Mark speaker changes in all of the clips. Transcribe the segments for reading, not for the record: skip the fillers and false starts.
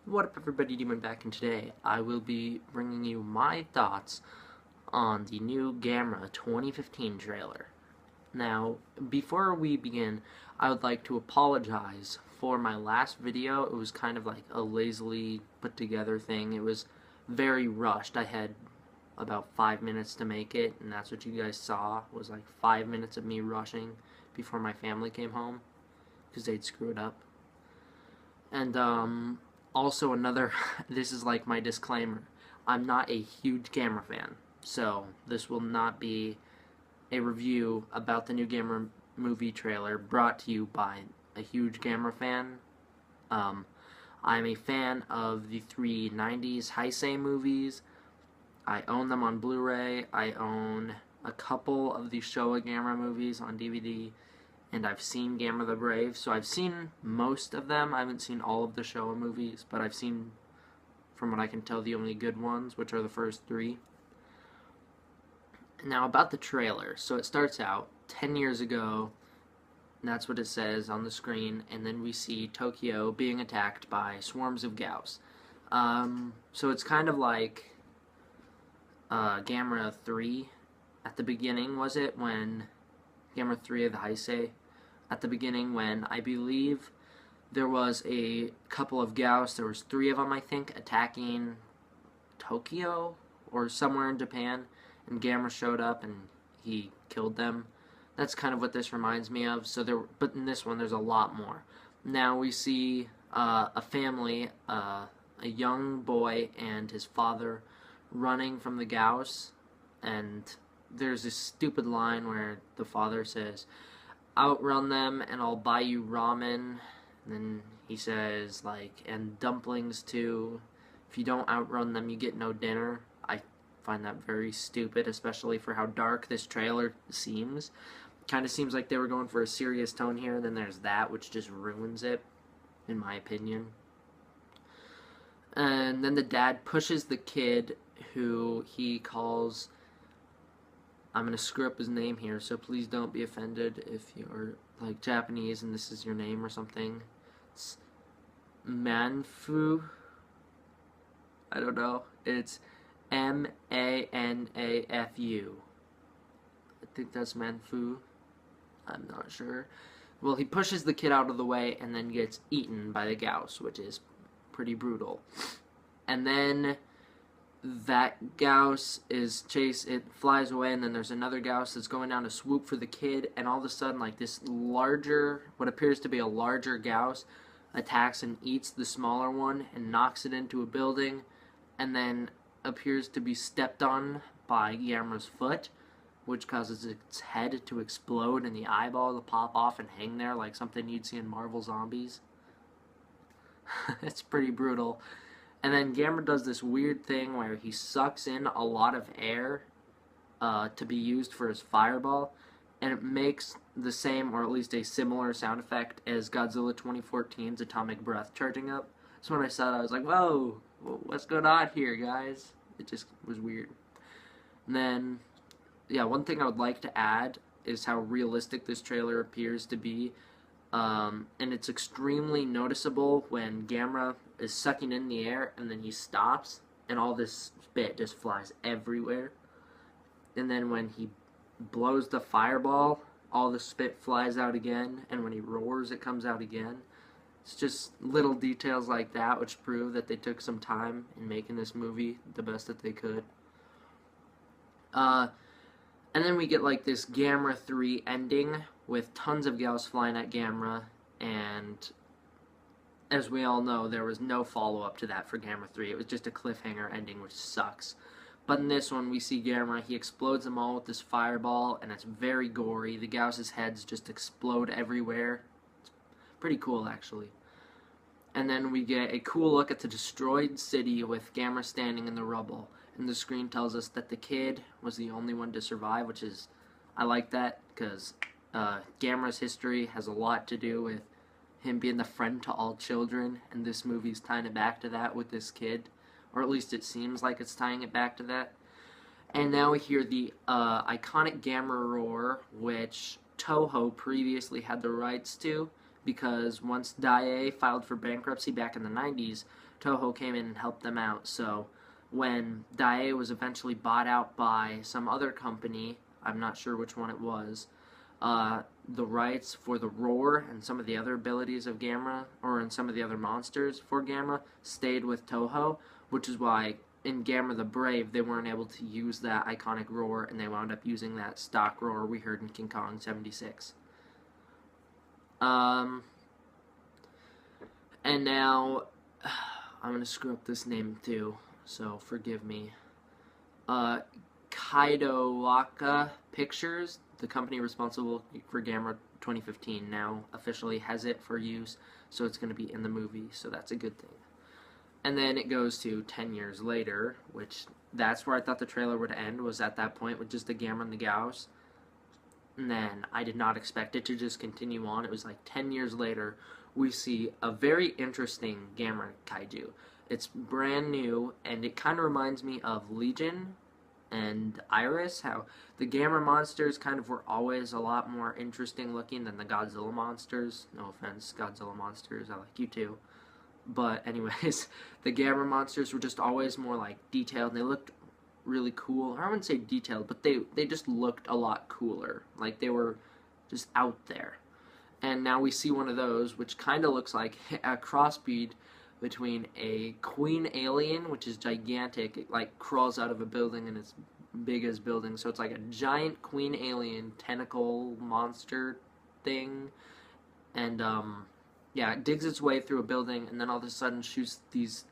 Speaker 1: What up everybody, Demon back, and today I will be bringing you my thoughts on the new Gamera 2015 trailer. Now, before we begin, I would like to apologize for my last video. It was kind of like a lazily put together thing. It was very rushed. I had about 5 minutes to make it, and that's what you guys saw, was like 5 minutes of me rushing before my family came home, because they'd screwed up. And, also another, this is like my disclaimer, I'm not a huge Gamera fan, so this will not be a review about the new Gamera movie trailer brought to you by a huge Gamera fan. I'm a fan of the three 90s Heisei movies. I own them on Blu-ray. I own a couple of the Showa Gamera movies on DVD. And I've seen Gamera the Brave, so I've seen most of them. I haven't seen all of the Showa movies, but I've seen, from what I can tell, the only good ones, which are the first three. Now, about the trailer. So it starts out 10 years ago, and that's what it says on the screen, and then we see Tokyo being attacked by swarms of Gauss. So it's kind of like Gamera 3 at the beginning, was it? When Gamera 3 of the Heisei, at the beginning, when I believe there was a couple of Gauss, there was 3 of them, I think, attacking Tokyo or somewhere in Japan, and Gamera showed up and he killed them. That's kind of what this reminds me of. But in this one, there's a lot more. Now we see a family, a young boy and his father, running from the Gauss, and there's this stupid line where the father says, "Outrun them and I'll buy you ramen." And then he says, like, "and dumplings too. If you don't outrun them, you get no dinner." I find that very stupid, especially for how dark this trailer seems. Kind of seems like they were going for a serious tone here, and then there's that, which just ruins it, in my opinion. And then the dad pushes the kid, who he calls, I'm going to screw up his name here, so please don't be offended if you're like Japanese and this is your name or something. It's Manfu. I don't know. It's Manafu. I think that's Manfu. I'm not sure. Well, he pushes the kid out of the way and then gets eaten by the Gauss, which is pretty brutal. And then that Gauss is it flies away, and then there's another Gauss that's going down to swoop for the kid, and all of a sudden, like, this larger, what appears to be a larger Gauss, attacks and eats the smaller one and knocks it into a building, and then appears to be stepped on by Gamera's foot, which causes its head to explode and the eyeball to pop off and hang there like something you'd see in Marvel Zombies. It's pretty brutal. And then Gamera does this weird thing where he sucks in a lot of air to be used for his fireball, and it makes the same, or at least a similar sound effect as Godzilla 2014's atomic breath charging up. So when I saw it, I was like, whoa, what's going on here, guys? It just was weird. And then, yeah, one thing I would like to add is how realistic this trailer appears to be. And it's extremely noticeable when Gamera is sucking in the air and then he stops and all this spit just flies everywhere. And then when he blows the fireball, all the spit flies out again, and when he roars, it comes out again. It's just little details like that which prove that they took some time in making this movie the best that they could. And then we get like this Gamera 3 ending with tons of Gauss flying at Gamera, and as we all know, there was no follow-up to that for Gamera 3. It was just a cliffhanger ending, which sucks. But in this one, we see Gamera, he explodes them all with this fireball, and it's very gory. The Gauss's heads just explode everywhere. It's pretty cool, actually. And then we get a cool look at the destroyed city with Gamera standing in the rubble. And the screen tells us that the kid was the only one to survive, which is, I like that, because Gamera's history has a lot to do with him being the friend to all children, and this movie's tying it back to that with this kid, or at least it seems like it's tying it back to that. And now we hear the iconic Gamera roar, which Toho previously had the rights to. because once Daiei filed for bankruptcy back in the 90s, Toho came in and helped them out. So when Daiei was eventually bought out by some other company, I'm not sure which one it was, the rights for the roar and some of the other abilities of Gamera, or in some of the other monsters for Gamera, stayed with Toho, which is why in Gamera the Brave they weren't able to use that iconic roar, and they wound up using that stock roar we heard in King Kong 76. And now, I'm going to screw up this name too, so forgive me. Kaidowaka Pictures, the company responsible for Gamera 2015, now officially has it for use, so it's going to be in the movie, so that's a good thing. And then it goes to 10 years later, which that's where I thought the trailer would end, was at that point with just the Gamera and the Gauss. And then I did not expect it to just continue on. It was like 10 years later, we see a very interesting Gamera kaiju. It's brand new, and it kind of reminds me of Legion and Iris, how the Gamera monsters kind of were always a lot more interesting looking than the Godzilla monsters. No offense, Godzilla monsters, I like you too. But anyways, the Gamera monsters were just always more like detailed, and they looked really cool. I wouldn't say detailed, but they just looked a lot cooler. Like they were just out there. And now we see one of those, which kind of looks like a crossbreed between a queen alien, which is gigantic. It like crawls out of a building and it's big as building. So it's like a giant queen alien tentacle monster thing. And yeah, it digs its way through a building and then all of a sudden shoots these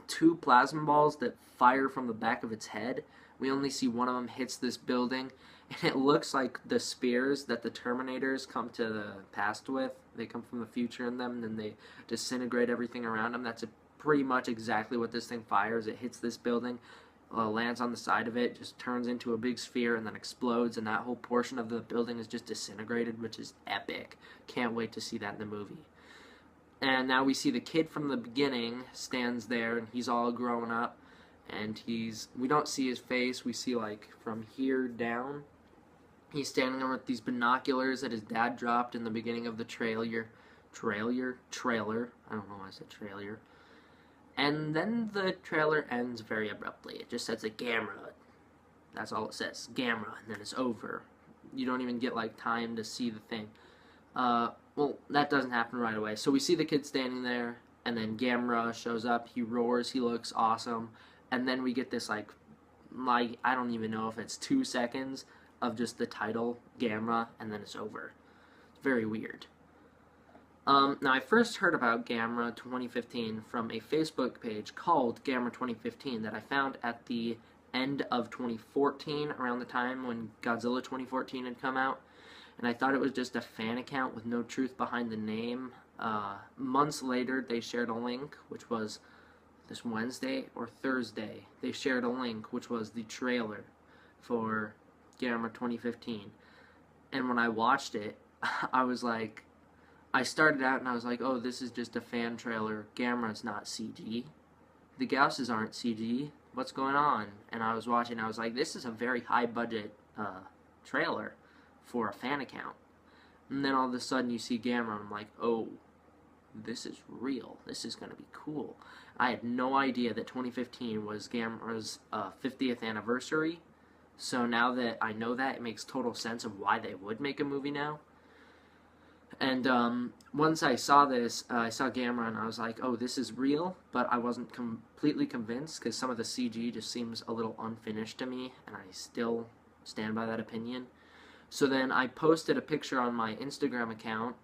Speaker 1: two plasma balls that fire from the back of its head. We only see one of them hits this building, and it looks like the spears that the Terminators come to the past with. They come from the future in them, and then they disintegrate everything around them. That's pretty much exactly what this thing fires. It hits this building, lands on the side of it, just turns into a big sphere, and then explodes, and that whole portion of the building is just disintegrated, which is epic. Can't wait to see that in the movie. And now we see the kid from the beginning stands there, and he's all grown up, and we don't see his face, we see like from here down. He's standing there with these binoculars that his dad dropped in the beginning of the trailer, I don't know why I said trailer. And then the trailer ends very abruptly. It just says a Gamera. That's all it says, Gamera, and then it's over. You don't even get like time to see the thing. Well, that doesn't happen right away. So we see the kid standing there, and then Gamera shows up, he roars, he looks awesome, and then we get this like I don't even know if it's 2 seconds of just the title, Gamera, and then it's over. It's very weird. Now I first heard about Gamera 2015 from a Facebook page called Gamera 2015 that I found at the end of 2014, around the time when Godzilla 2014 had come out. And I thought it was just a fan account with no truth behind the name. Months later, they shared a link, which was this Wednesday or Thursday. They shared a link, which was the trailer for Gamera 2015. And when I watched it, I was like, I started out and I was like, oh, this is just a fan trailer. Gamera's not CG. The Gausses aren't CG. What's going on? And I was watching, I was like, this is a very high budget trailer for a fan account. And then all of a sudden you see Gamera and I'm like, oh, this is real. This is going to be cool. I had no idea that 2015 was Gamera's 50th anniversary. So now that I know that, it makes total sense of why they would make a movie now. And once I saw this, I saw Gamera and I was like, oh, this is real, but I wasn't completely convinced because some of the CG just seems a little unfinished to me, and I still stand by that opinion. So then I posted a picture on my Instagram account,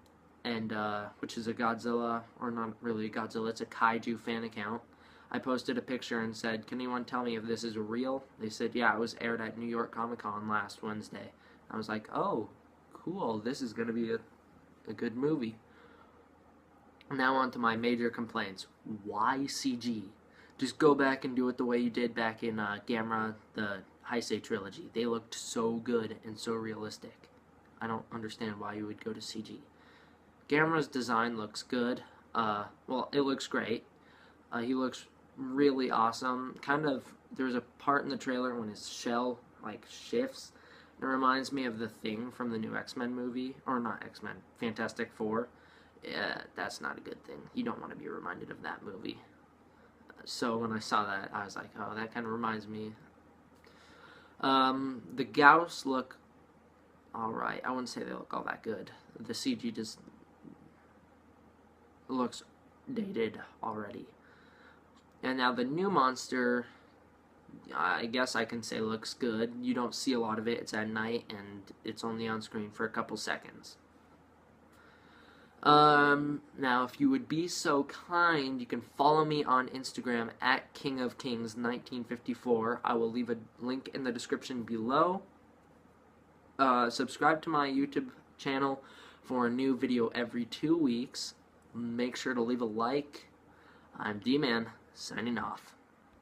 Speaker 1: and which is a Godzilla, or not really a Godzilla, it's a Kaiju fan account. I posted a picture and said, can anyone tell me if this is real? They said, yeah, it was aired at New York Comic Con last Wednesday. I was like, oh, cool, this is going to be a good movie. Now on to my major complaints. Why CG? Just go back and do it the way you did back in Gamera, the Heisei trilogy. They looked so good and so realistic. I don't understand why you would go to CG. Gamera's design looks good. Well, it looks great. He looks really awesome. Kind of, there's a part in the trailer when his shell like shifts. It reminds me of the Thing from the new X-Men movie, or not X-Men, Fantastic Four. that's not a good thing. You don't want to be reminded of that movie. So when I saw that, I was like, oh, that kind of reminds me. The Gauss look alright. I wouldn't say they look all that good. The CG just looks dated already. And now the new monster, I guess I can say looks good. You don't see a lot of it. It's at night, and it's only on screen for a couple seconds. Now, if you would be so kind, you can follow me on Instagram at KingofKings1954. I will leave a link in the description below. Subscribe to my YouTube channel for a new video every 2 weeks. Make sure to leave a like. I'm D-Man, signing off.